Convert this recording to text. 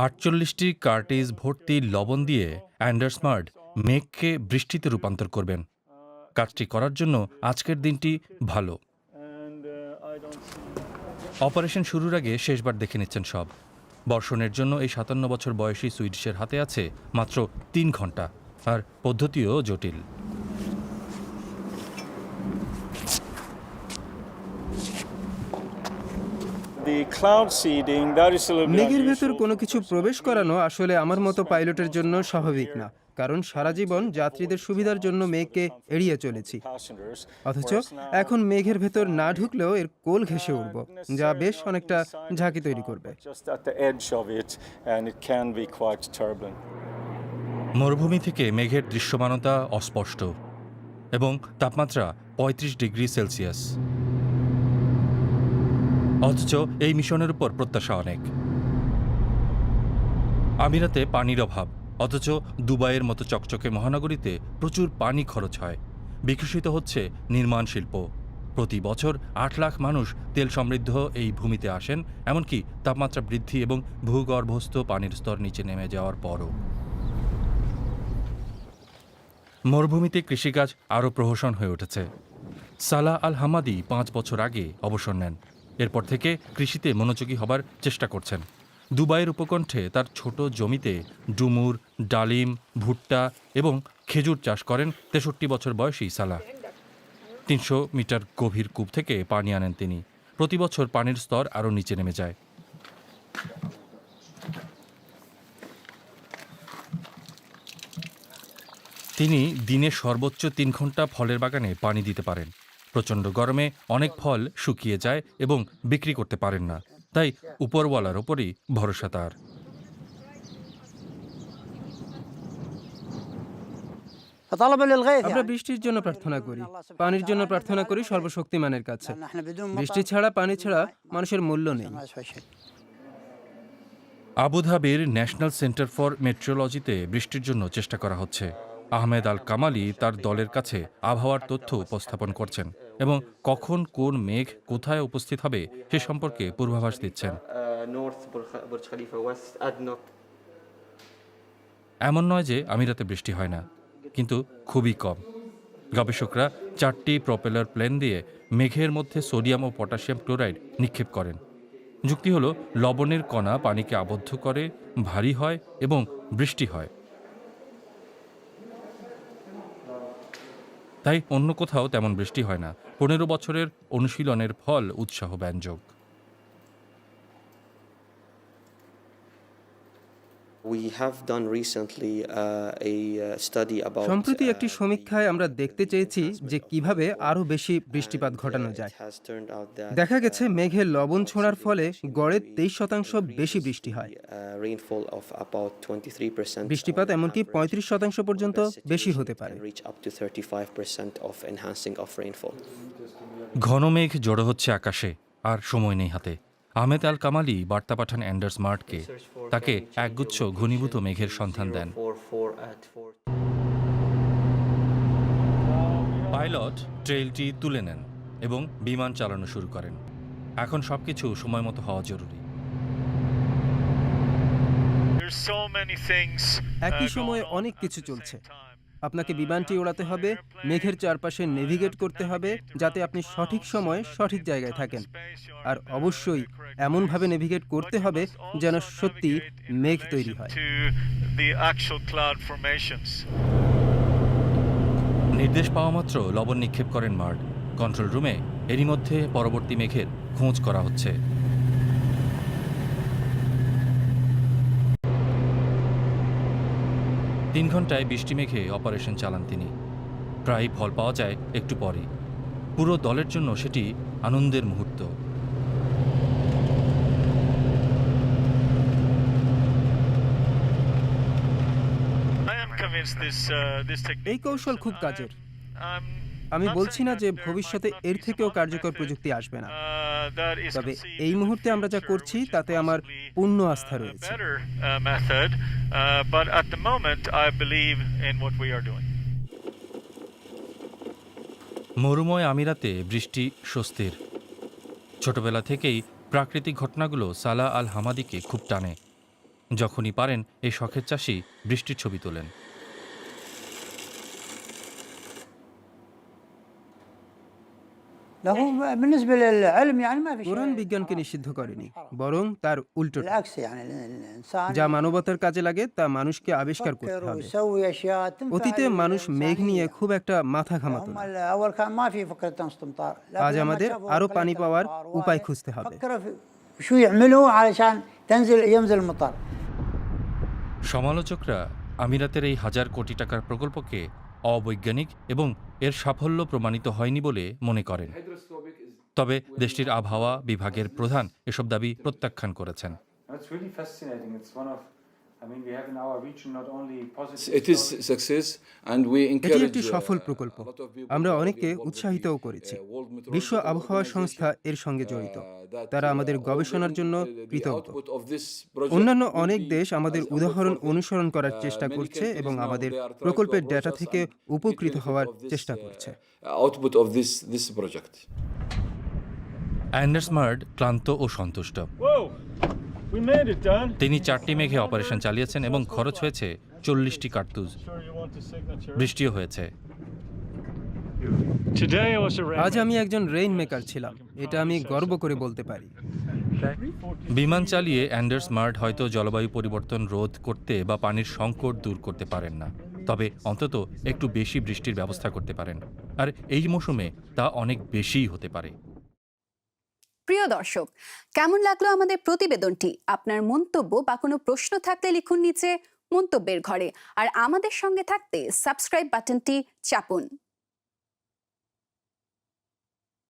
৪৮টি কার্টিজ ভর্তি লবণ দিয়ে অ্যান্ডারসমার্ট মেঘকে বৃষ্টিতে রূপান্তর করবেন। কাজটি করার জন্য আজকের দিনটি ভালো। অপারেশন শুরুর আগে শেষবার দেখে নিচ্ছেন সব। বর্ষণের জন্য এই ৫৭ বছর বয়সী সুইডিশের হাতে আছে মাত্র ৩ ঘন্টা, আর পদ্ধতিও জটিল। মেঘের ভেতর কোনো কিছু প্রবেশ করানো আসলে আমার মতো পাইলটের জন্য স্বাভাবিক না, কারণ সারা জীবন যাত্রীদের সুবিধার জন্য মেঘকে এড়িয়ে চলেছি। অথচ এখন মেঘের ভেতর না ঢুকলেও এর কোল ঘেঁষে উঠব, যা বেশ অনেকটা ঝাঁকি তৈরি করবে। মরুভূমি থেকে মেঘের দৃশ্যমানতা অস্পষ্ট এবং তাপমাত্রা ৩৫ ডিগ্রি সেলসিয়াস। অথচ এই মিশনের উপর প্রত্যাশা অনেক। আমিরাতে পানির অভাব, অথচ দুবাইয়ের মতো চকচকে মহানগরীতে প্রচুর পানি খরচ হয়। বিকশিত হচ্ছে নির্মাণ শিল্প। প্রতি বছর ৮ লাখ মানুষ তেল সমৃদ্ধ এই ভূমিতে আসেন, এমনকি তাপমাত্রা বৃদ্ধি এবং ভূগর্ভস্থ পানির স্তর নিচে নেমে যাওয়ার পরও। মরুভূমিতে কৃষিকাজ আরও প্রহসন হয়ে উঠেছে। সালাহ আল হামাদি ৫ বছর আগে অবসর নেন। এরপর থেকে কৃষিতে মনোযোগী হবার চেষ্টা করছেন। দুবাইয়ের উপকণ্ঠে তার ছোট জমিতে ডুমুর, ডালিম, ভুট্টা এবং খেজুর চাষ করেন ৬৩ বছর বয়সী সালাহ। ৩০০ মিটার গভীর কূপ থেকে পানি আনেন তিনি। প্রতি বছর পানির স্তর আরও নিচে নেমে যায়। তিনি দিনে সর্বোচ্চ ৩ ঘন্টা ফলের বাগানে পানি দিতে পারেন। প্রচণ্ড গরমে অনেক ফল শুকিয়ে যায় এবং বিক্রি করতে পারেন না, তাই উপরওয়ালার ওপরই ভরসা তার। আমরা বৃষ্টির জন্য প্রার্থনা করি, পানির জন্য প্রার্থনা করি সর্বশক্তিমানের কাছে। বৃষ্টি ছাড়া, পানি ছাড়া মানুষের মূল্য নেই। আবুধাবির ন্যাশনাল সেন্টার ফর মেট্রোলজিতে বৃষ্টির জন্য চেষ্টা করা হচ্ছে। আহমেদ আল কামালি তার দলের কাছে আবহাওয়ার তথ্য উপস্থাপন করছেন এবং কখন কোন মেঘ কোথায় উপস্থিত হবে সে সম্পর্কে পূর্বাভাস দিচ্ছেন। এমন নয় যে আমিরাতে বৃষ্টি হয় না, কিন্তু খুবই কম। গবেষকরা ৪টি প্রপেলার প্লেন দিয়ে মেঘের মধ্যে সোডিয়াম ও পটাশিয়াম ক্লোরাইড নিক্ষেপ করেন। যুক্তি হলো লবণের কণা পানিকে আবদ্ধ করে, ভারী হয় এবং বৃষ্টি হয়। তাই অন্য কোথাও তেমন বৃষ্টি হয় না। ১৫ বছরের অনুশীলনের ফল উৎসাহব্যঞ্জক। সম্প্রতি একটি সমীক্ষায় আমরা দেখতে চেয়েছি যে কিভাবে আরও বেশি বৃষ্টিপাত ঘটানো যায়। দেখা গেছে মেঘে লবণ ছোঁড়ার ফলে গড়ে ২৩% বেশি বৃষ্টি হয়। বৃষ্টিপাত এমনকি ৩৫% পর্যন্ত বেশি হতে পারে। ঘন মেঘ জড়ো হচ্ছে আকাশে, আর সময় নেই হাতে। আহমেদ আল কামালি বার্তা পাঠান অ্যান্ডারসমার্টকে। তাকে একগুচ্ছ ঘনীভূত মেঘের সন্ধান দেন। পাইলট ট্রেইলটি তুলে নেন এবং বিমান চালানো শুরু করেন। এখন সবকিছু সময় মতো হওয়া জরুরি। একই সময়ে অনেক কিছু চলছে। আপনাকে বিমানটি ওড়াতে হবে, মেঘের চারপাশে নেভিগেট করতে হবে যাতে আপনি সঠিক সময়ে সঠিক জায়গায় থাকেন, আর অবশ্যই এমনভাবে নেভিগেট করতে হবে যেন সত্যি মেঘ তৈরি হয়। নির্দেশ পাওয়া মাত্র লবণ নিক্ষেপ করেন মার্ড। কন্ট্রোল রুমে এরই মধ্যে পরবর্তী মেঘের খোঁজ করা হচ্ছে। তিন ঘন্টায় ২০টি মেঘে অপারেশন চালান তিনি। প্রায় ফল পাওয়া যায় একটু পরেই। পুরো দলের জন্য সেটি আনন্দের মুহূর্ত। এই কৌশল খুব কাজের। আমি বলছি না যে ভবিষ্যতে এর থেকেও কার্যকর প্রযুক্তি আসবে না, তবে এই মুহূর্তে আমরা যা করছি তাতে আমার পূর্ণ আস্থা রয়েছে। মরুময় আমিরাতে বৃষ্টি স্বস্তির। ছোটবেলা থেকেই প্রাকৃতিক ঘটনাগুলো সালাহ আল হামাদিকে খুব টানে। যখনই পারেন এই শখের চাষি বৃষ্টির ছবি তোলেন। له بالنسبة للعلم يعني ما في কোরআন شيء বিজ্ঞানকে নিষিদ্ধ করেনি, বরং তার উল্টোটা। بالعكس يعني الإنسان যা মানবতার কাজে লাগে তা মানুষকে আবিষ্কার করতে يفكر হবে। ويسوي أشياء تنفع অতীতে মানুষ মেঘ নিয়ে الإنسانية. খুব একটা মাথা ঘামাতো هم না। أول كان ما في فكرة استمطار، لكن আজ لما আমাদের شافوا আরো قلة পানি পাওয়ার الأمطار উপায় وهذا، খুঁজতে হবে। فكروا في شو يعملوا علشان ينزل المطر. সমালোচকরা আমিরাতের এই 1000 কোটি টাকার প্রকল্পকে অবৈজ্ঞানিক এবং এর সাফল্য প্রমাণিত হয়নি বলে মনে করেন। তবে দেশটির আবহাওয়া বিভাগের প্রধান এসব দাবি প্রত্যাখ্যান করেছেন। এটি একটি সফল প্রকল্প। আমরা অনেককে উৎসাহিতও করেছি। বিশ্ব আবহাওয়া সংস্থা এর সঙ্গে জড়িত। তারা আমাদের গবেষণার জন্য কৃতজ্ঞ। অন্যান্য অনেক দেশ আমাদের উদাহরণ অনুসরণ করার চেষ্টা করছে এবং আমাদের প্রকল্পের ডেটা থেকে উপকৃত হওয়ার চেষ্টা করছে। অ্যান্ডার্স মার্ড ক্লান্ত ও সন্তুষ্ট। তিনি 4টি মেঘে অপারেশন চালিয়েছেন এবং খরচ হয়েছে 40টি কার্তুজ। বৃষ্টিও হয়েছে। আজ আমি একজন রেইন মেকার ছিলাম, এটা আমি গর্ব করে বলতে পারি। বিমান চালিয়ে অ্যান্ডার্স মার্ড হয়তো জলবায়ু পরিবর্তন রোধ করতে বা পানির সংকট দূর করতে পারেন না, তবে অন্তত একটু বেশি বৃষ্টির ব্যবস্থা করতে পারেন। আর এই মৌসুমে তা অনেক বেশিই হতে পারে। প্রিয় দর্শক, কেমন লাগলো আমাদের প্রতিবেদনটি? আপনার মন্তব্য বা কোনো প্রশ্ন থাকলে লিখুন নিচে মন্তব্যের ঘরে। আর আমাদের সঙ্গে থাকতে সাবস্ক্রাইব বাটনটি চাপুন।